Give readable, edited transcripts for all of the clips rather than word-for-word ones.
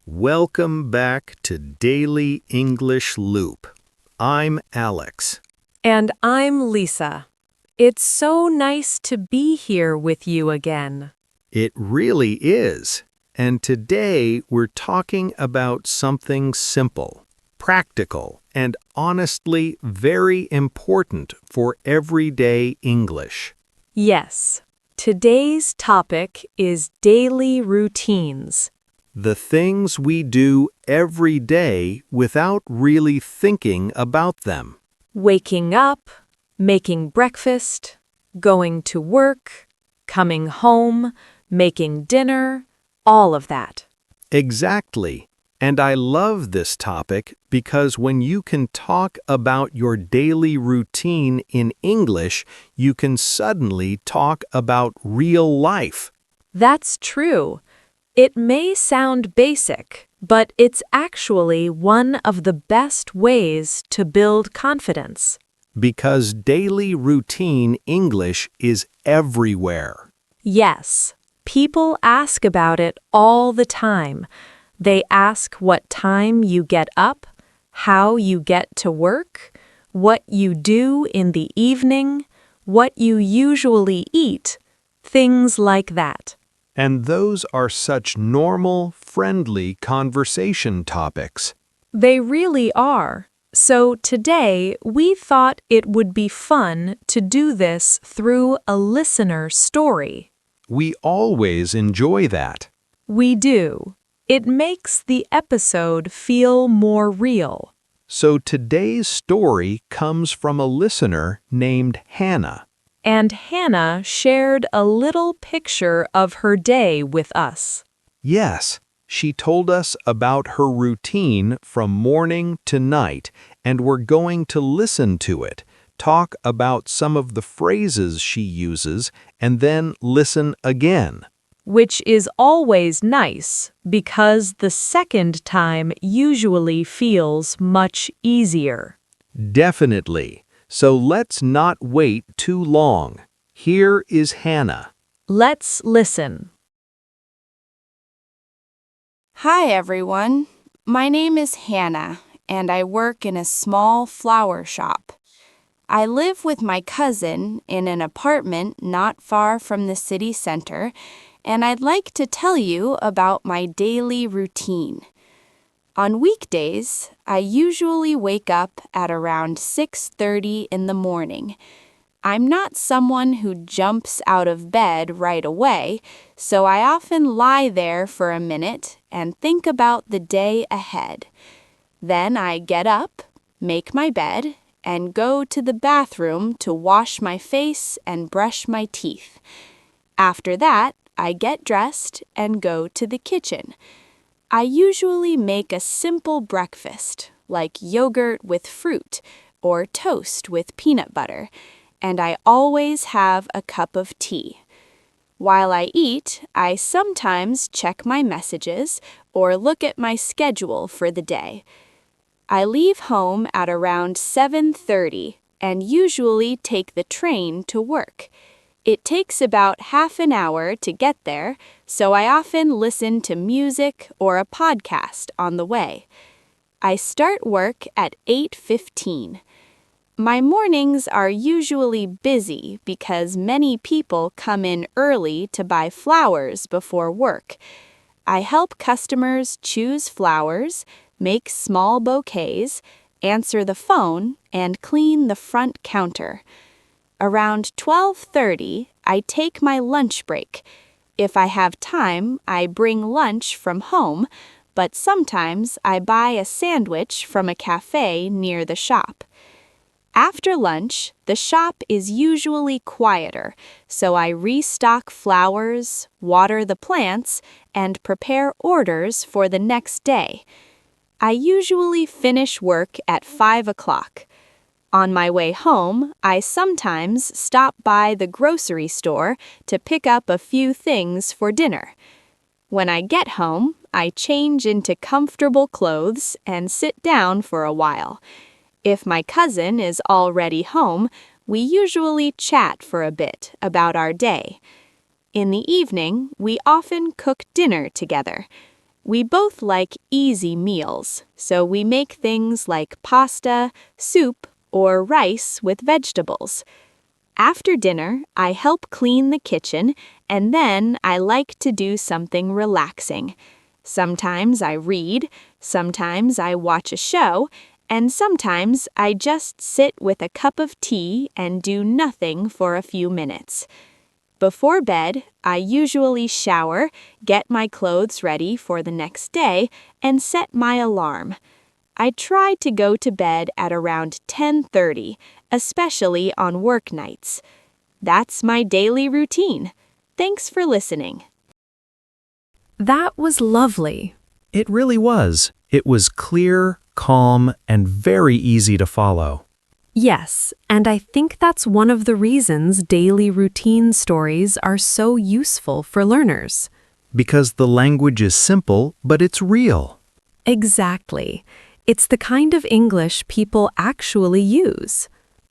Welcome back to Daily English Loop. I'm Alex. And I'm Lisa. It's so nice to be here with you again. It really is. And today we're talking about something simple, practical, and honestly very important for everyday English. Yes, today's topic is daily routines. The things we do every day without really thinking about them. Waking up, making breakfast, going to work, coming home, making dinner, all of that. Exactly. And I love this topic because when you can talk about your daily routine in English, you can suddenly talk about real life. That's true. It may sound basic, but it's actually one of the best ways to build confidence. Because daily routine English is everywhere. Yes, people ask about it all the time. They ask what time you get up, how you get to work, what you do in the evening, what you usually eat, things like that. And those are such normal, friendly conversation topics. They really are. So today, we thought it would be fun to do this through a listener story. We always enjoy that. We do. It makes the episode feel more real. So today's story comes from a listener named Hannah. And Hannah shared a little picture of her day with us. Yes, she told us about her routine from morning to night, and we're going to listen to it, talk about some of the phrases she uses, and then listen again. Which is always nice because the second time usually feels much easier. Definitely. So let's not wait too long. Here is Hannah. Let's listen. Hi, everyone. My name is Hannah, and I work in a small flower shop. I live with my cousin in an apartment not far from the city center, and I'd like to tell you about my daily routine. On weekdays, I usually wake up at around 6:30 in the morning. I'm not someone who jumps out of bed right away, so I often lie there for a minute and think about the day ahead. Then I get up, make my bed, and go to the bathroom to wash my face and brush my teeth. After that, I get dressed and go to the kitchen. I usually make a simple breakfast, like yogurt with fruit or toast with peanut butter, and I always have a cup of tea. While I eat, I sometimes check my messages or look at my schedule for the day. I leave home at around 7:30 and usually take the train to work. It takes about half an hour to get there, so I often listen to music or a podcast on the way. I start work at 8:15. My mornings are usually busy because many people come in early to buy flowers before work. I help customers choose flowers, make small bouquets, answer the phone, and clean the front counter. Around 12:30, I take my lunch break. If I have time, I bring lunch from home, but sometimes I buy a sandwich from a cafe near the shop. After lunch, the shop is usually quieter, so I restock flowers, water the plants, and prepare orders for the next day. I usually finish work at 5 o'clock. On my way home, I sometimes stop by the grocery store to pick up a few things for dinner. When I get home, I change into comfortable clothes and sit down for a while. If my cousin is already home, we usually chat for a bit about our day. In the evening, we often cook dinner together. We both like easy meals, so we make things like pasta, soup, or rice with vegetables. After dinner, I help clean the kitchen, and then I like to do something relaxing. Sometimes I read, sometimes I watch a show, and sometimes I just sit with a cup of tea and do nothing for a few minutes. Before bed, I usually shower, get my clothes ready for the next day, and set my alarm. I try to go to bed at around 10:30, especially on work nights. That's my daily routine. Thanks for listening. That was lovely. It really was. It was clear, calm, and very easy to follow. Yes, and I think that's one of the reasons daily routine stories are so useful for learners. Because the language is simple, but it's real. Exactly. It's the kind of English people actually use.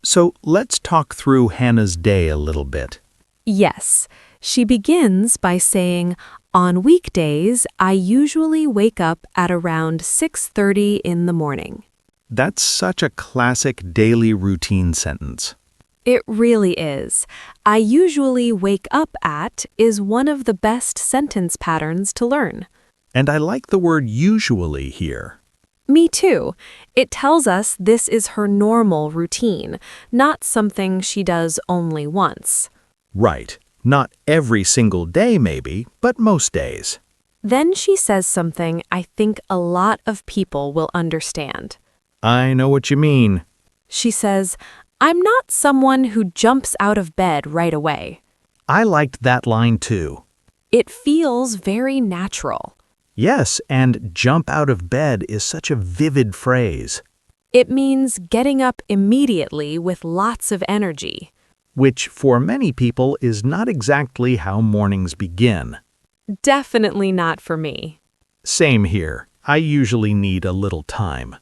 So let's talk through Hannah's day a little bit. Yes, she begins by saying, "On weekdays, I usually wake up at around 6:30 in the morning." That's such a classic daily routine sentence. It really is. "I usually wake up at" is one of the best sentence patterns to learn. And I like the word usually here. Me too. It tells us this is her normal routine, not something she does only once. Right. Not every single day maybe, but most days. Then she says something I think a lot of people will understand. I know what you mean. She says, "I'm not someone who jumps out of bed right away." I liked that line too. It feels very natural. Yes, and jump out of bed is such a vivid phrase, It means getting up immediately with lots of energy. which for many people is not exactly how mornings begin. Definitely not for me. Same here. I usually need a little time.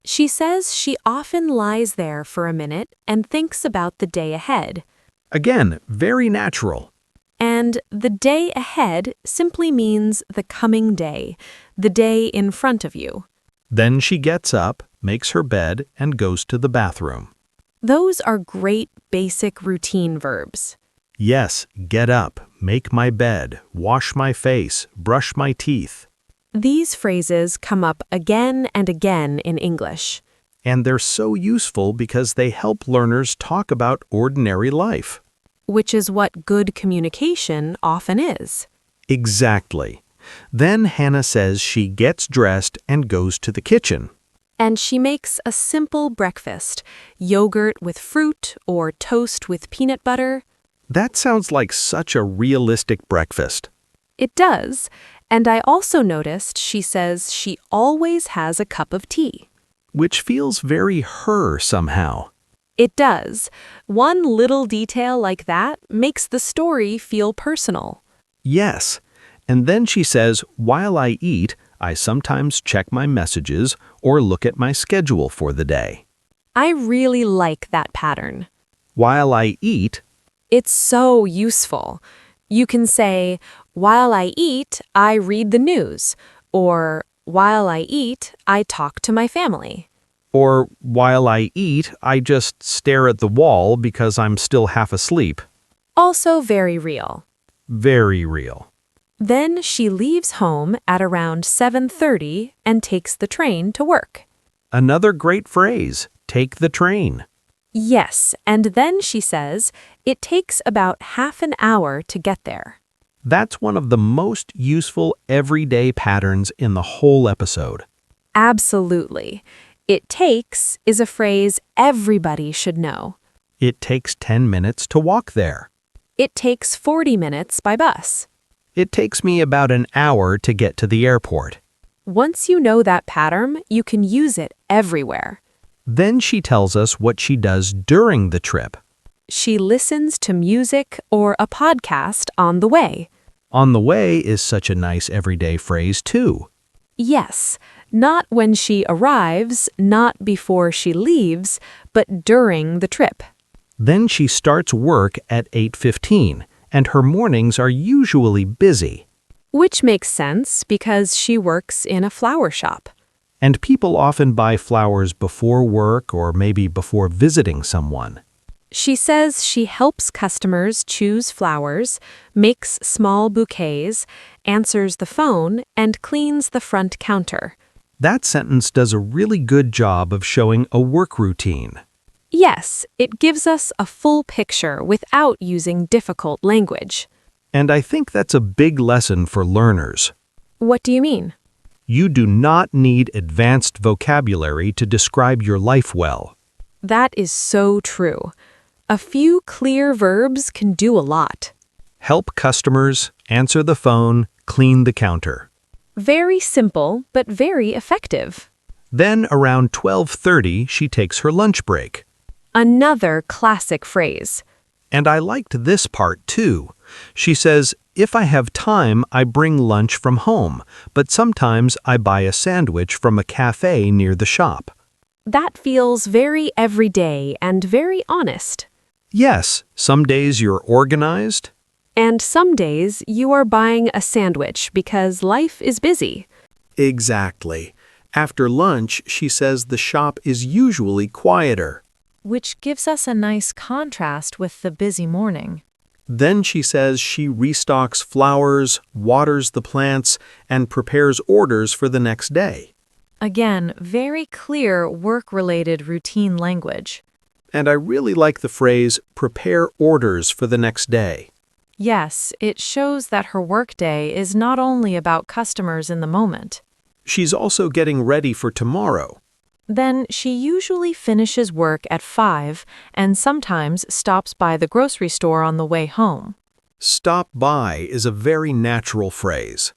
She says she often lies there for a minute and thinks about the day ahead. Again, very natural. And the day ahead simply means the coming day, the day in front of you. Then she gets up, makes her bed, and goes to the bathroom. Those are great basic routine verbs. Yes, get up, make my bed, wash my face, brush my teeth. These phrases come up again and again in English. And they're so useful because they help learners talk about ordinary life. Which is what good communication often is. Exactly. Then Hannah says she gets dressed and goes to the kitchen. And she makes a simple breakfast, yogurt with fruit or toast with peanut butter. That sounds like such a realistic breakfast. It does, and I also noticed she says she always has a cup of tea. Which feels very her somehow. It does. One little detail like that makes the story feel personal. Yes. And then she says, while I eat, I sometimes check my messages or look at my schedule for the day. I really like that pattern. While I eat, It's so useful. You can say, "While I eat, I read the news," or "While I eat, I talk to my family." or while I eat, I just stare at the wall because I'm still half asleep. Also very real. Very real. Then she leaves home at around 7:30 and takes the train to work. Another great phrase, take the train. Yes, and then she says it takes about half an hour to get there. That's one of the most useful everyday patterns in the whole episode. Absolutely. "It takes" is a phrase everybody should know. It takes 10 minutes to walk there. It takes 40 minutes by bus. It takes me about an hour to get to the airport. Once you know that pattern, you can use it everywhere. Then she tells us what she does during the trip. She listens to music or a podcast on the way. On the way is such a nice everyday phrase too. Yes, not when she arrives, not before she leaves, but during the trip. Then she starts work at 8:15, and her mornings are usually busy. which makes sense because she works in a flower shop. And people often buy flowers before work or maybe before visiting someone. She says she helps customers choose flowers, makes small bouquets, answers the phone, and cleans the front counter. That sentence does a really good job of showing a work routine. Yes, it gives us a full picture without using difficult language. And I think that's a big lesson for learners. What do you mean? You do not need advanced vocabulary to describe your life well. That is so true. A few clear verbs can do a lot. Help customers, answer the phone, clean the counter. Very simple, but very effective. Then around 12:30, she takes her lunch break. Another classic phrase. And I liked this part too. She says, "If I have time, I bring lunch from home, but sometimes I buy a sandwich from a cafe near the shop." That feels very everyday and very honest. Yes, some days you're organized. And some days you are buying a sandwich because life is busy. Exactly. After lunch, she says the shop is usually quieter. Which gives us a nice contrast with the busy morning. Then she says she restocks flowers, waters the plants, and prepares orders for the next day. Again, very clear work-related routine language. And I really like the phrase, prepare orders for the next day. Yes, it shows that her workday is not only about customers in the moment. She's also getting ready for tomorrow. Then she usually finishes work at 5 and sometimes stops by the grocery store on the way home. Stop by is a very natural phrase.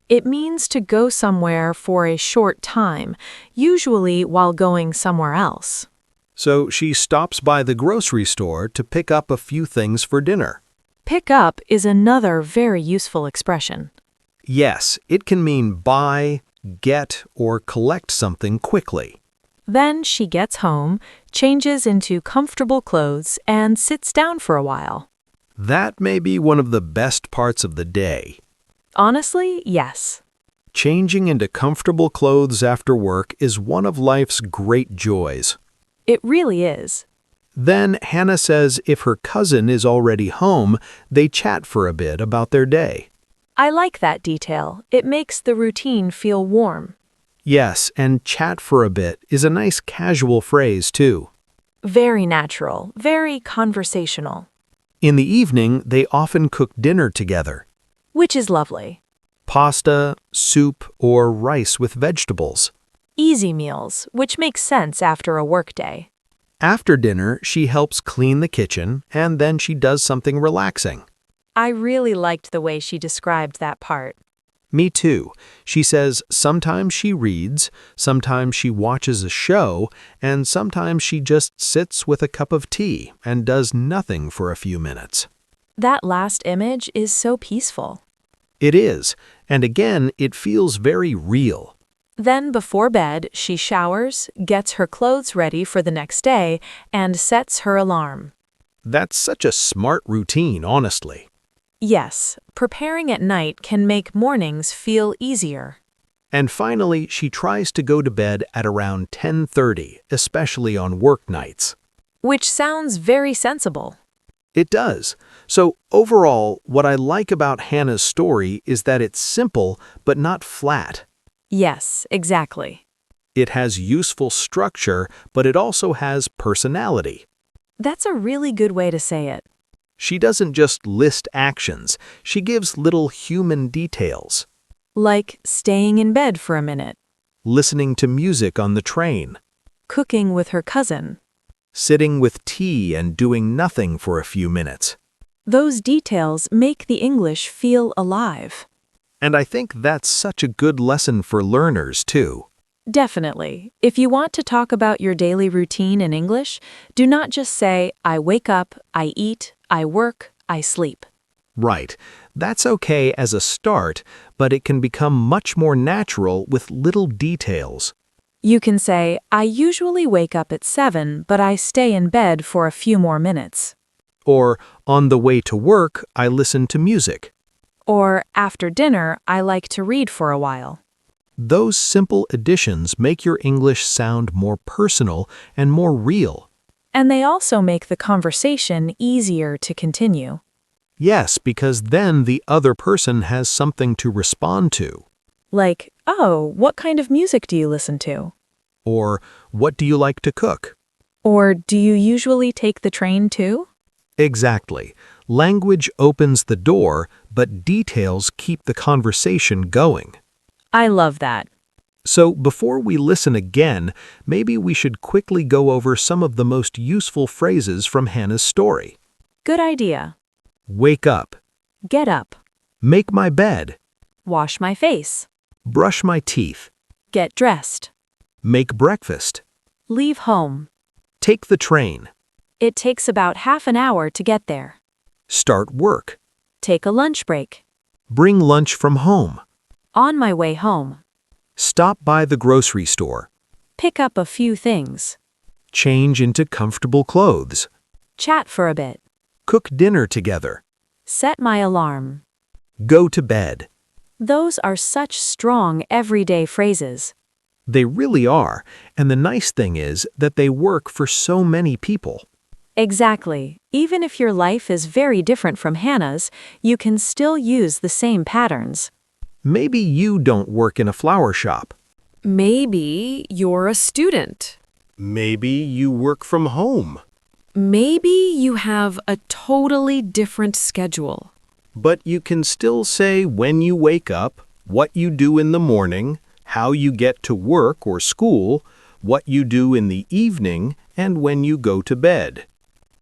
It means to go somewhere for a short time, usually while going somewhere else. So she stops by the grocery store to pick up a few things for dinner. Pick up is another very useful expression. Yes, it can mean buy, get, or collect something quickly. Then she gets home, changes into comfortable clothes, and sits down for a while. That may be one of the best parts of the day. Honestly, yes. Changing into comfortable clothes after work is one of life's great joys. It really is. Then Hannah says if her cousin is already home, they chat for a bit about their day. I like that detail. It makes the routine feel warm. Yes, and chat for a bit is a nice casual phrase too. Very natural, very conversational. In the evening, they often cook dinner together. Which is lovely. Pasta, soup, or rice with vegetables. Easy meals, which makes sense after a workday. After dinner, she helps clean the kitchen, and then she does something relaxing. I really liked the way she described that part. Me too. She says sometimes she reads, sometimes she watches a show, and sometimes she just sits with a cup of tea and does nothing for a few minutes. That last image is so peaceful. It is, and again, it feels very real. Then before bed, she showers, gets her clothes ready for the next day, and sets her alarm. That's such a smart routine, honestly. Yes, preparing at night can make mornings feel easier. And finally, she tries to go to bed at around 10:30, especially on work nights. Which sounds very sensible. It does. So overall, what I like about Hannah's story is that it's simple but not flat. Yes, exactly. It has useful structure, but it also has personality. That's a really good way to say it. She doesn't just list actions, she gives little human details. Like staying in bed for a minute, Listening to music on the train, cooking with her cousin. sitting with tea and doing nothing for a few minutes. Those details make the English feel alive. And I think that's such a good lesson for learners, too. Definitely. If you want to talk about your daily routine in English, do not just say, I wake up, I eat, I work, I sleep. Right. That's okay as a start, but it can become much more natural with little details. You can say, I usually wake up at 7, but I stay in bed for a few more minutes. Or, on the way to work, I listen to music. Or after dinner, I like to read for a while. Those simple additions make your English sound more personal and more real. And they also make the conversation easier to continue. Yes, because then the other person has something to respond to. Like, oh, what kind of music do you listen to? Or, what do you like to cook? Or do you usually take the train too? Exactly. Language opens the door, but details keep the conversation going. I love that. So before we listen again, maybe we should quickly go over some of the most useful phrases from Hannah's story. Good idea. Wake up. Get up. Make my bed. Wash my face. Brush my teeth. Get dressed. Make breakfast. Leave home. Take the train. It takes about half an hour to get there. Start work. Take a lunch break. Bring lunch from home. On my way home. Stop by the grocery store. Pick up a few things. Change into comfortable clothes. Chat for a bit. Cook dinner together. Set my alarm. Go to bed. Those are such strong everyday phrases. They really are, and the nice thing is that they work for so many people. Exactly. Even if your life is very different from Hannah's, you can still use the same patterns. Maybe you don't work in a flower shop. Maybe you're a student. Maybe you work from home. Maybe you have a totally different schedule. But you can still say when you wake up, what you do in the morning, how you get to work or school, what you do in the evening, and when you go to bed.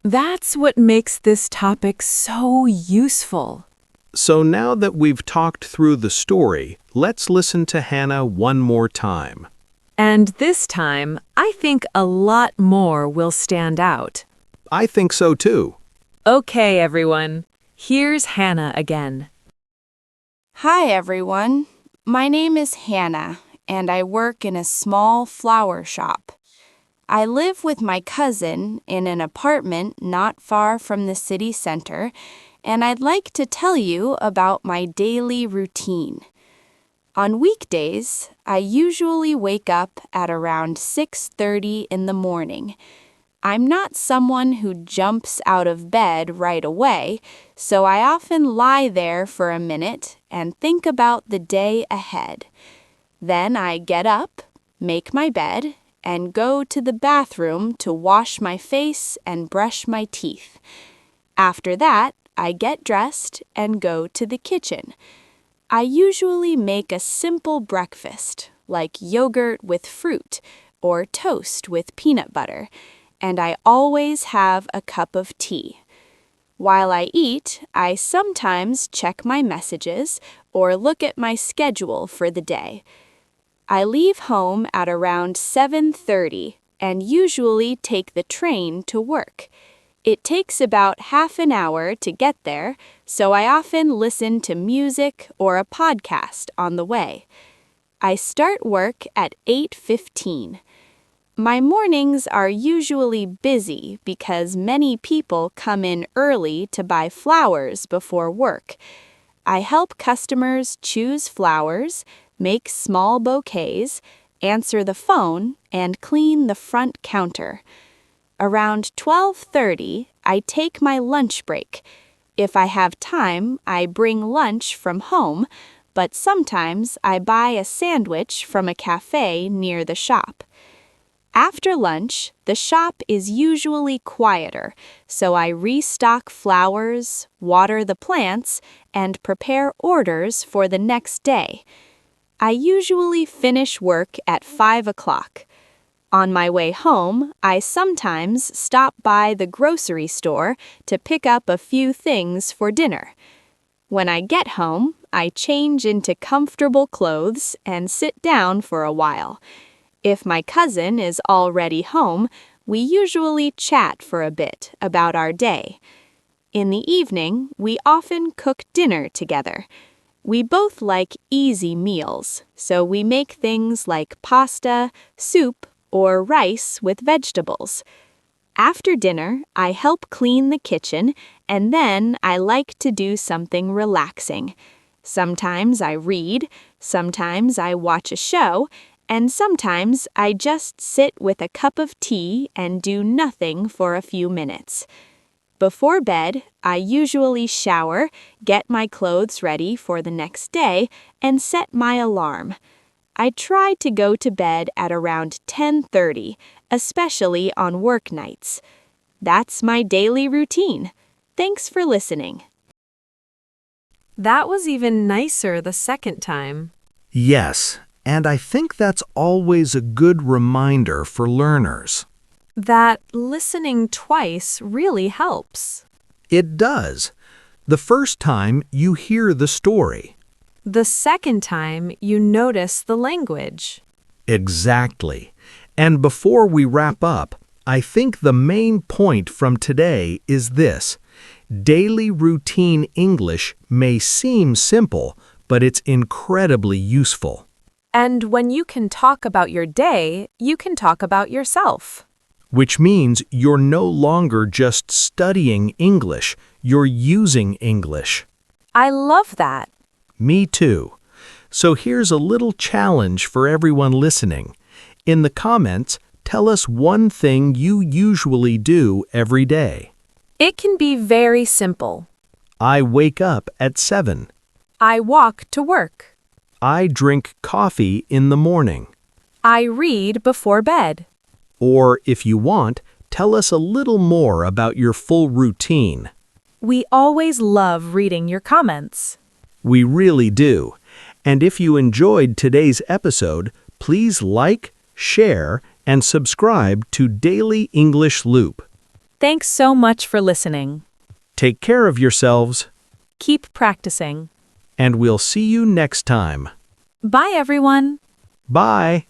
That's what makes this topic so useful. So now that we've talked through the story, let's listen to Hannah one more time. And this time, I think a lot more will stand out. I think so too. Okay, everyone. Here's Hannah again. Hi, everyone. My name is Hannah, and I work in a small flower shop. I live with my cousin in an apartment not far from the city center, and I'd like to tell you about my daily routine. On weekdays, I usually wake up at around 6:30 in the morning. I'm not someone who jumps out of bed right away, so I often lie there for a minute and think about the day ahead. Then I get up, make my bed, and go to the bathroom to wash my face and brush my teeth. After that, I get dressed and go to the kitchen. I usually make a simple breakfast, like yogurt with fruit or toast with peanut butter, and I always have a cup of tea. While I eat, I sometimes check my messages or look at my schedule for the day. I leave home at around 7:30 and usually take the train to work. It takes about half an hour to get there, so I often listen to music or a podcast on the way. I start work at 8:15. My mornings are usually busy because many people come in early to buy flowers before work. I help customers choose flowers, make small bouquets, answer the phone, and clean the front counter. Around 12:30, I take my lunch break. If I have time, I bring lunch from home, but sometimes I buy a sandwich from a cafe near the shop. After lunch, the shop is usually quieter, so I restock flowers, water the plants, and prepare orders for the next day. I usually finish work at 5 o'clock. On my way home, I sometimes stop by the grocery store to pick up a few things for dinner. When I get home, I change into comfortable clothes and sit down for a while. If my cousin is already home, we usually chat for a bit about our day. In the evening, we often cook dinner together. We both like easy meals, so we make things like pasta, soup, or rice with vegetables. After dinner, I help clean the kitchen, and then I like to do something relaxing. Sometimes I read, sometimes I watch a show, and sometimes I just sit with a cup of tea and do nothing for a few minutes. Before bed, I usually shower, get my clothes ready for the next day, and set my alarm. I try to go to bed at around 10:30, especially on work nights. That's my daily routine. Thanks for listening. That was even nicer the second time. Yes, and I think that's always a good reminder for learners. That listening twice really helps. It does. The first time you hear the story. The second time you notice the language. Exactly. And before we wrap up, I think the main point from today is this. Daily routine English may seem simple, but it's incredibly useful. And when you can talk about your day, you can talk about yourself. Which means you're no longer just studying English, you're using English. I love that. Me too. So here's a little challenge for everyone listening. In the comments, tell us one thing you usually do every day. It can be very simple. I wake up at 7. I walk to work. I drink coffee in the morning. I read before bed. Or, if you want, tell us a little more about your full routine. We always love reading your comments. We really do. And if you enjoyed today's episode, please like, share, and subscribe to Daily English Loop. Thanks so much for listening. Take care of yourselves, Keep practicing. and we'll see you next time. Bye, everyone. Bye!